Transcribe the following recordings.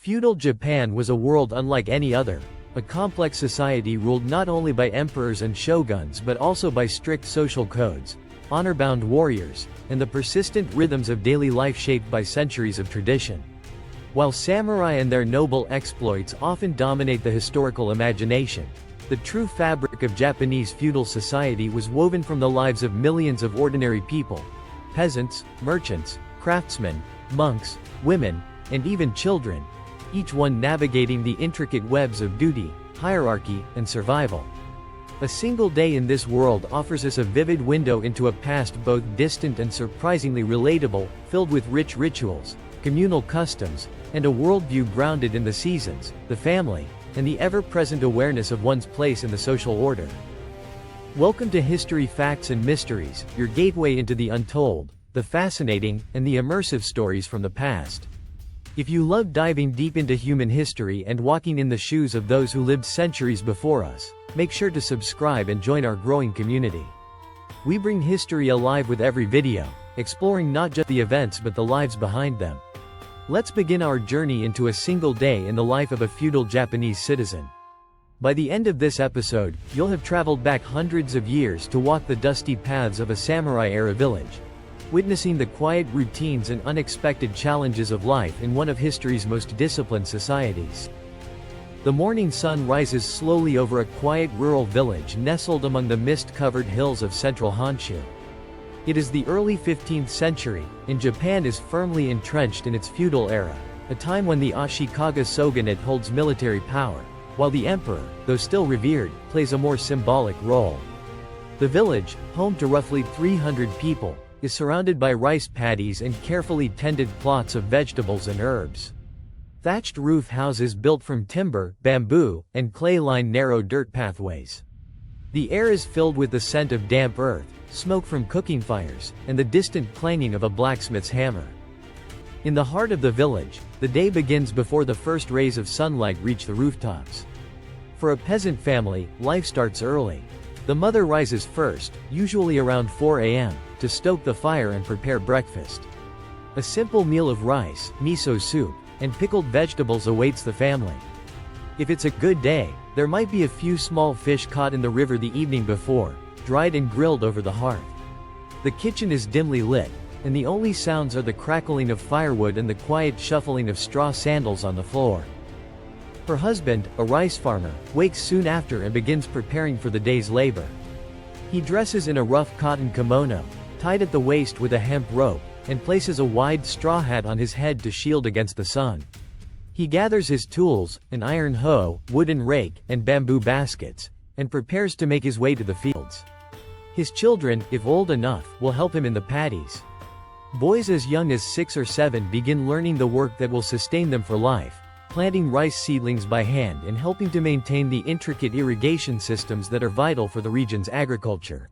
Feudal Japan was a world unlike any other, a complex society ruled not only by emperors and shoguns but also by strict social codes, honor-bound warriors, and the persistent rhythms of daily life shaped by centuries of tradition. While samurai and their noble exploits often dominate the historical imagination, the true fabric of Japanese feudal society was woven from the lives of millions of ordinary people: peasants, merchants, craftsmen, monks, women, and even children, each one navigating the intricate webs of duty, hierarchy, and survival. A single day in this world offers us a vivid window into a past both distant and surprisingly relatable, filled with rich rituals, communal customs, and a worldview grounded in the seasons, the family, and the ever-present awareness of one's place in the social order. Welcome to History Facts and Mysteries, your gateway into the untold, the fascinating, and the immersive stories from the past. If you love diving deep into human history and walking in the shoes of those who lived centuries before us, make sure to subscribe and join our growing community. We bring history alive with every video, exploring not just the events but the lives behind them. Let's begin our journey into a single day in the life of a feudal Japanese citizen. By the end of this episode, you'll have traveled back hundreds of years to walk the dusty paths of a samurai-era village, witnessing the quiet routines and unexpected challenges of life in one of history's most disciplined societies. The morning sun rises slowly over a quiet rural village nestled among the mist-covered hills of central Honshu. It is the early 15th century, and Japan is firmly entrenched in its feudal era, a time when the Ashikaga shogunate holds military power, while the emperor, though still revered, plays a more symbolic role. The village, home to roughly 300 people, is surrounded by rice paddies and carefully tended plots of vegetables and herbs. Thatched roof houses built from timber, bamboo, and clay-lined narrow dirt pathways. The air is filled with the scent of damp earth, smoke from cooking fires, and the distant clanging of a blacksmith's hammer. In the heart of the village, the day begins before the first rays of sunlight reach the rooftops. For a peasant family, life starts early. The mother rises first, usually around 4 a.m., to stoke the fire and prepare breakfast. A simple meal of rice, miso soup, and pickled vegetables awaits the family. If it's a good day, there might be a few small fish caught in the river the evening before, dried and grilled over the hearth. The kitchen is dimly lit, and the only sounds are the crackling of firewood and the quiet shuffling of straw sandals on the floor. Her husband, a rice farmer, wakes soon after and begins preparing for the day's labor. He dresses in a rough cotton kimono, tied at the waist with a hemp rope, and places a wide straw hat on his head to shield against the sun. He gathers his tools, an iron hoe, wooden rake, and bamboo baskets, and prepares to make his way to the fields. His children, if old enough, will help him in the paddies. Boys as young as 6 or 7 begin learning the work that will sustain them for life, planting rice seedlings by hand and helping to maintain the intricate irrigation systems that are vital for the region's agriculture.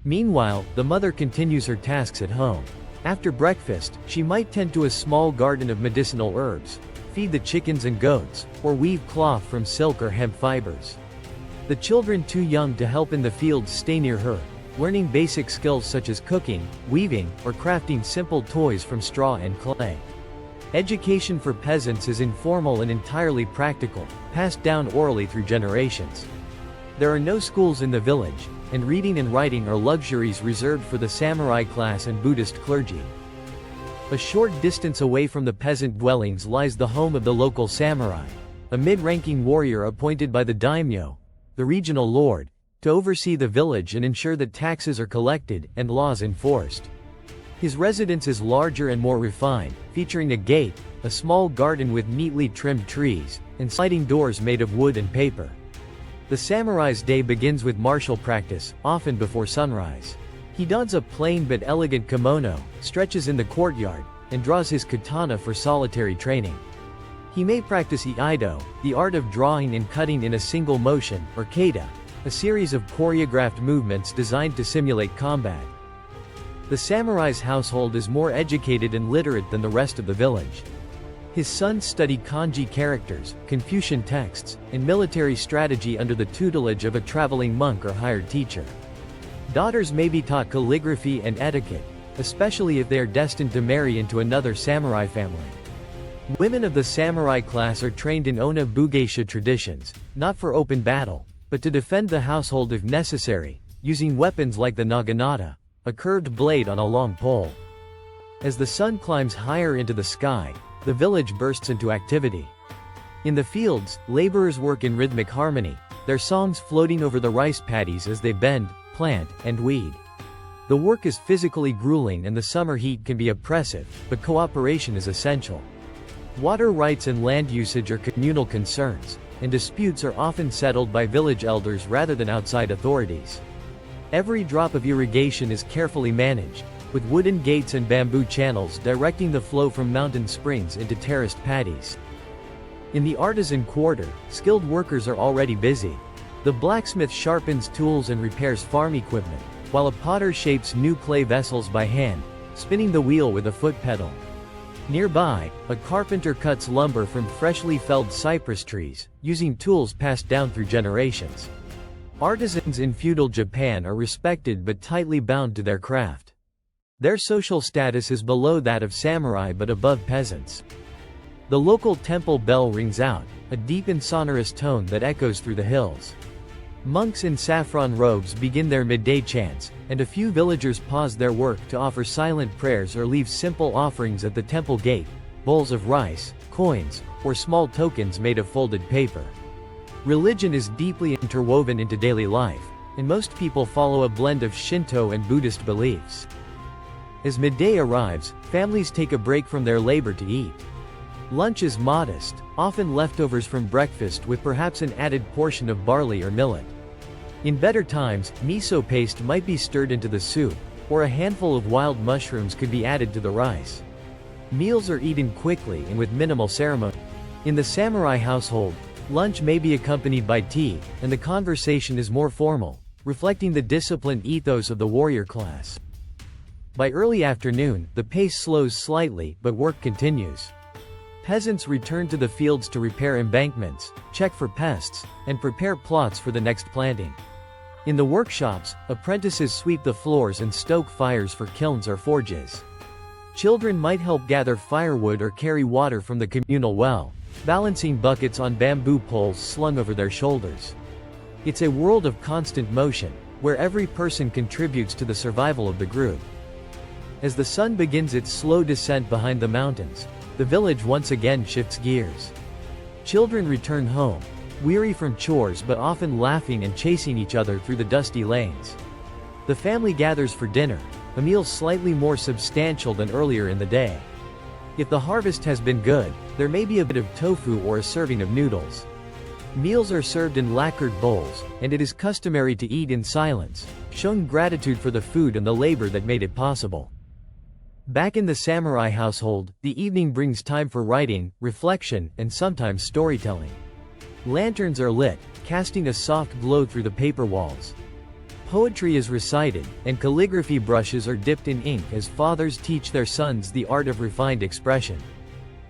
Meanwhile, the mother continues her tasks at home. After breakfast, she might tend to a small garden of medicinal herbs, feed the chickens and goats, or weave cloth from silk or hemp fibers. The children too young to help in the fields stay near her, learning basic skills such as cooking, weaving, or crafting simple toys from straw and clay. Education for peasants is informal and entirely practical, passed down orally through generations. There are no schools in the village, and reading and writing are luxuries reserved for the samurai class and Buddhist clergy. A short distance away from the peasant dwellings lies the home of the local samurai, a mid-ranking warrior appointed by the Daimyo, the regional lord, to oversee the village and ensure that taxes are collected and laws enforced. His residence is larger and more refined, featuring a gate, a small garden with neatly trimmed trees, and sliding doors made of wood and paper. The samurai's day begins with martial practice, often before sunrise. He dons a plain but elegant kimono, stretches in the courtyard, and draws his katana for solitary training. He may practice iaido, the art of drawing and cutting in a single motion, or kata, a series of choreographed movements designed to simulate combat. The samurai's household is more educated and literate than the rest of the village. His sons study kanji characters, Confucian texts, and military strategy under the tutelage of a traveling monk or hired teacher. Daughters may be taught calligraphy and etiquette, especially if they are destined to marry into another samurai family. Women of the samurai class are trained in onna bugeisha traditions, not for open battle, but to defend the household if necessary, using weapons like the naginata, a curved blade on a long pole. As the sun climbs higher into the sky, the village bursts into activity. In the fields, laborers work in rhythmic harmony, their songs floating over the rice paddies as they bend, plant, and weed. The work is physically grueling and the summer heat can be oppressive, but cooperation is essential. Water rights and land usage are communal concerns, and disputes are often settled by village elders rather than outside authorities. Every drop of irrigation is carefully managed, with wooden gates and bamboo channels directing the flow from mountain springs into terraced paddies. In the artisan quarter, skilled workers are already busy. The blacksmith sharpens tools and repairs farm equipment, while a potter shapes new clay vessels by hand, spinning the wheel with a foot pedal. Nearby, a carpenter cuts lumber from freshly felled cypress trees, using tools passed down through generations. Artisans in feudal Japan are respected but tightly bound to their craft. Their social status is below that of samurai but above peasants. The local temple bell rings out, a deep and sonorous tone that echoes through the hills. Monks in saffron robes begin their midday chants, and a few villagers pause their work to offer silent prayers or leave simple offerings at the temple gate, bowls of rice, coins, or small tokens made of folded paper. Religion is deeply interwoven into daily life, and most people follow a blend of Shinto and Buddhist beliefs. As midday arrives, families take a break from their labor to eat. Lunch is modest, often leftovers from breakfast with perhaps an added portion of barley or millet. In better times, miso paste might be stirred into the soup, or a handful of wild mushrooms could be added to the rice. Meals are eaten quickly and with minimal ceremony. In the samurai household, lunch may be accompanied by tea, and the conversation is more formal, reflecting the disciplined ethos of the warrior class. By early afternoon, the pace slows slightly, but work continues. Peasants return to the fields to repair embankments, check for pests, and prepare plots for the next planting. In the workshops, apprentices sweep the floors and stoke fires for kilns or forges. Children might help gather firewood or carry water from the communal well, balancing buckets on bamboo poles slung over their shoulders. It's a world of constant motion, where every person contributes to the survival of the group. As the sun begins its slow descent behind the mountains, the village once again shifts gears. Children return home, weary from chores but often laughing and chasing each other through the dusty lanes. The family gathers for dinner, a meal slightly more substantial than earlier in the day. If the harvest has been good, there may be a bit of tofu or a serving of noodles. Meals are served in lacquered bowls, and it is customary to eat in silence, showing gratitude for the food and the labor that made it possible. Back in the samurai household, the evening brings time for writing, reflection, and sometimes storytelling. Lanterns are lit, casting a soft glow through the paper walls. Poetry is recited, and calligraphy brushes are dipped in ink as fathers teach their sons the art of refined expression.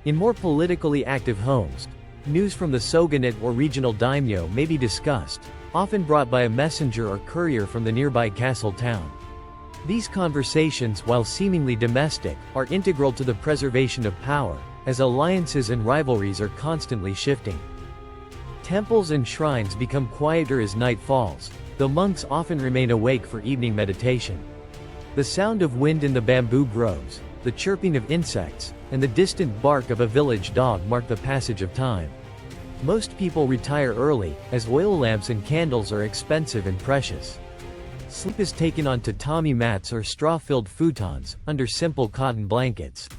In more politically active homes, news from the Shogunate or regional Daimyo may be discussed, often brought by a messenger or courier from the nearby castle town. These conversations, while seemingly domestic, are integral to the preservation of power, as alliances and rivalries are constantly shifting. Temples and shrines become quieter as night falls, though monks often remain awake for evening meditation. The sound of wind in the bamboo groves, the chirping of insects, and the distant bark of a village dog mark the passage of time. Most people retire early, as oil lamps and candles are expensive and precious. Sleep is taken on tatami mats or straw-filled futons, under simple cotton blankets.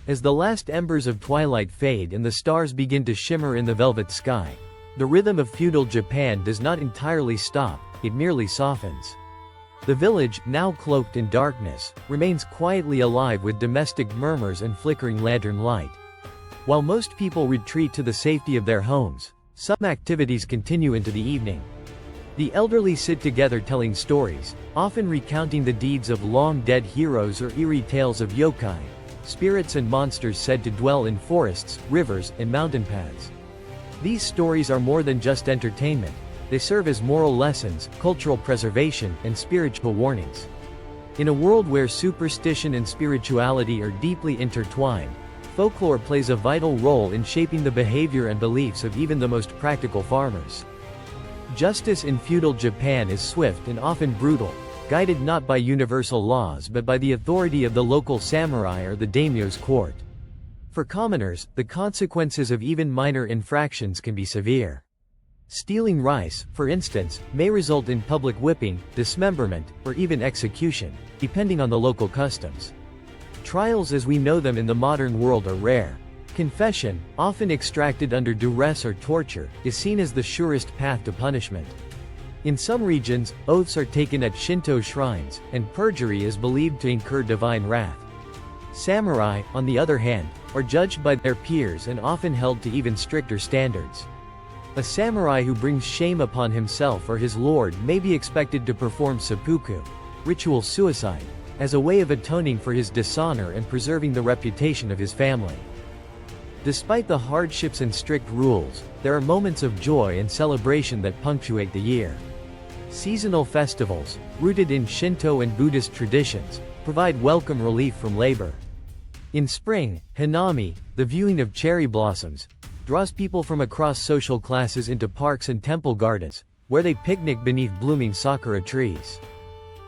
As the last embers of twilight fade and the stars begin to shimmer in the velvet sky, the rhythm of feudal Japan does not entirely stop, it merely softens. The village, now cloaked in darkness, remains quietly alive with domestic murmurs and flickering lantern light. While most people retreat to the safety of their homes, some activities continue into the evening. The elderly sit together telling stories, often recounting the deeds of long-dead heroes or eerie tales of yokai, spirits and monsters said to dwell in forests, rivers, and mountain paths. These stories are more than just entertainment, they serve as moral lessons, cultural preservation, and spiritual warnings. In a world where superstition and spirituality are deeply intertwined, folklore plays a vital role in shaping the behavior and beliefs of even the most practical farmers. Justice in feudal Japan is swift and often brutal, guided not by universal laws but by the authority of the local samurai or the daimyo's court. For commoners, the consequences of even minor infractions can be severe. Stealing rice, for instance, may result in public whipping, dismemberment, or even execution, depending on the local customs. Trials as we know them in the modern world are rare. Confession, often extracted under duress or torture, is seen as the surest path to punishment. In some regions, oaths are taken at Shinto shrines, and perjury is believed to incur divine wrath. Samurai, on the other hand, are judged by their peers and often held to even stricter standards. A samurai who brings shame upon himself or his lord may be expected to perform seppuku, ritual suicide, as a way of atoning for his dishonor and preserving the reputation of his family. Despite the hardships and strict rules, there are moments of joy and celebration that punctuate the year. Seasonal festivals, rooted in Shinto and Buddhist traditions, provide welcome relief from labor. In spring, Hanami, the viewing of cherry blossoms, draws people from across social classes into parks and temple gardens, where they picnic beneath blooming sakura trees.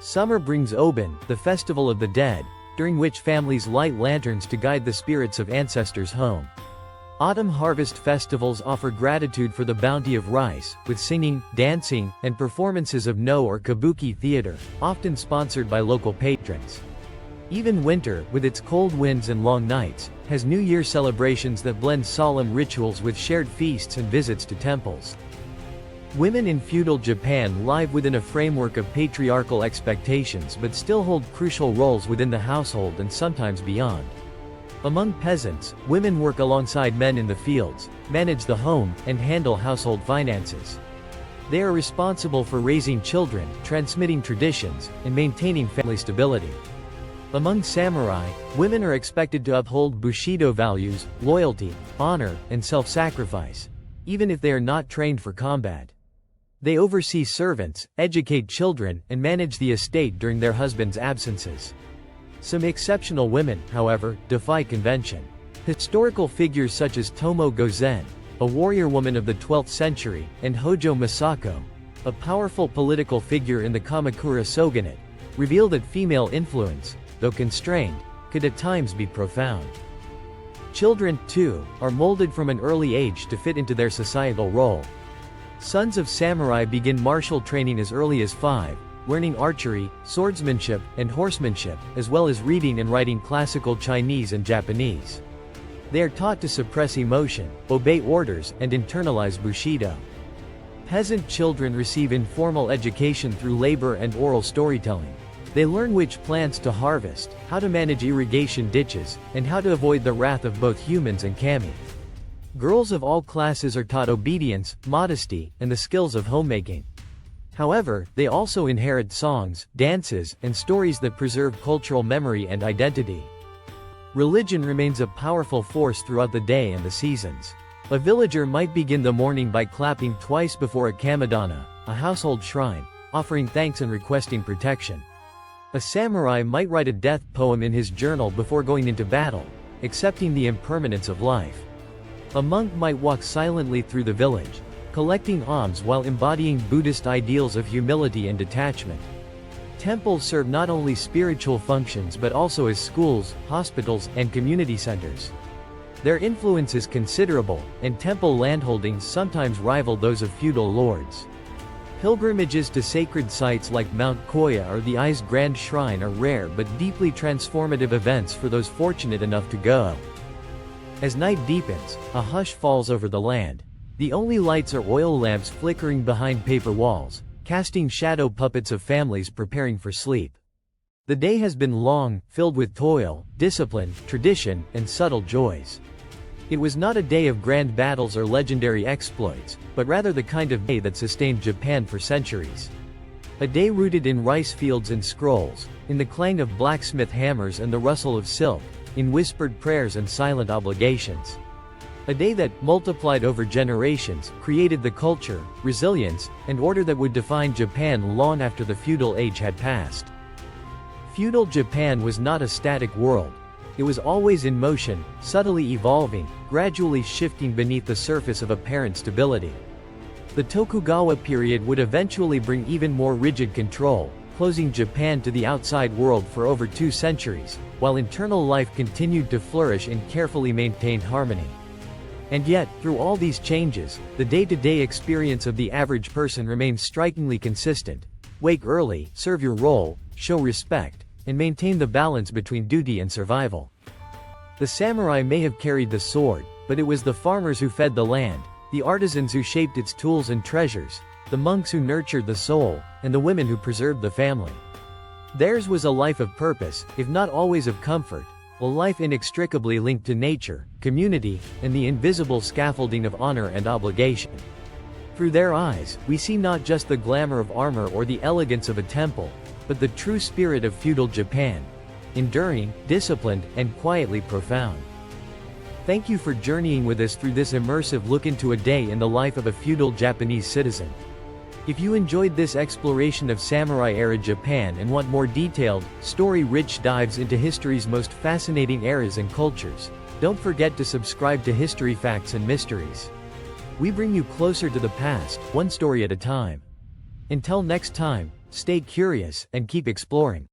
Summer brings Obon, the festival of the dead, during which families light lanterns to guide the spirits of ancestors home. Autumn harvest festivals offer gratitude for the bounty of rice, with singing, dancing, and performances of no or kabuki theater, often sponsored by local patrons. Even winter, with its cold winds and long nights, has New Year celebrations that blend solemn rituals with shared feasts and visits to temples. Women in feudal Japan live within a framework of patriarchal expectations but still hold crucial roles within the household and sometimes beyond. Among peasants, women work alongside men in the fields, manage the home, and handle household finances. They are responsible for raising children, transmitting traditions, and maintaining family stability. Among samurai, women are expected to uphold Bushido values, loyalty, honor, and self-sacrifice, even if they are not trained for combat. They oversee servants, educate children, and manage the estate during their husbands' absences. Some exceptional women, however, defy convention. Historical figures such as Tomo Gozen, a warrior woman of the 12th century, and Hojo Masako, a powerful political figure in the Kamakura Shogunate, reveal that female influence, though constrained, could at times be profound. Children, too, are molded from an early age to fit into their societal role. Sons of samurai begin martial training as early as 5, learning archery, swordsmanship, and horsemanship, as well as reading and writing classical Chinese and Japanese. They are taught to suppress emotion, obey orders, and internalize Bushido. Peasant children receive informal education through labor and oral storytelling. They learn which plants to harvest, how to manage irrigation ditches, and how to avoid the wrath of both humans and kami. Girls of all classes are taught obedience, modesty, and the skills of homemaking. However, they also inherit songs, dances, and stories that preserve cultural memory and identity. Religion remains a powerful force throughout the day and the seasons. A villager might begin the morning by clapping twice before a kamidana, a household shrine, offering thanks and requesting protection. A samurai might write a death poem in his journal before going into battle, accepting the impermanence of life. A monk might walk silently through the village, collecting alms while embodying Buddhist ideals of humility and detachment. Temples serve not only spiritual functions but also as schools, hospitals, and community centers. Their influence is considerable, and temple landholdings sometimes rival those of feudal lords. Pilgrimages to sacred sites like Mount Koya or the Ai's Grand Shrine are rare but deeply transformative events for those fortunate enough to go. As night deepens, a hush falls over the land. The only lights are oil lamps flickering behind paper walls, casting shadow puppets of families preparing for sleep. The day has been long, filled with toil, discipline, tradition, and subtle joys. It was not a day of grand battles or legendary exploits, but rather the kind of day that sustained Japan for centuries. A day rooted in rice fields and scrolls, in the clang of blacksmith hammers and the rustle of silk, in whispered prayers and silent obligations. A day that, multiplied over generations, created the culture, resilience, and order that would define Japan long after the feudal age had passed. Feudal Japan was not a static world. It was always in motion, subtly evolving, gradually shifting beneath the surface of apparent stability. The Tokugawa period would eventually bring even more rigid control, closing Japan to the outside world for over 2 centuries, while internal life continued to flourish in carefully maintained harmony. And yet, through all these changes, the day-to-day experience of the average person remains strikingly consistent. Wake early, serve your role, show respect, and maintain the balance between duty and survival. The samurai may have carried the sword, but it was the farmers who fed the land, the artisans who shaped its tools and treasures, the monks who nurtured the soul, and the women who preserved the family. Theirs was a life of purpose, if not always of comfort, a life inextricably linked to nature, community, and the invisible scaffolding of honor and obligation. Through their eyes, we see not just the glamour of armor or the elegance of a temple, but the true spirit of feudal Japan, enduring, disciplined, and quietly profound. Thank you for journeying with us through this immersive look into a day in the life of a feudal Japanese citizen. If you enjoyed this exploration of samurai-era Japan and want more detailed, story-rich dives into history's most fascinating eras and cultures, don't forget to subscribe to History Facts and Mysteries. We bring you closer to the past, one story at a time. Until next time, stay curious and keep exploring.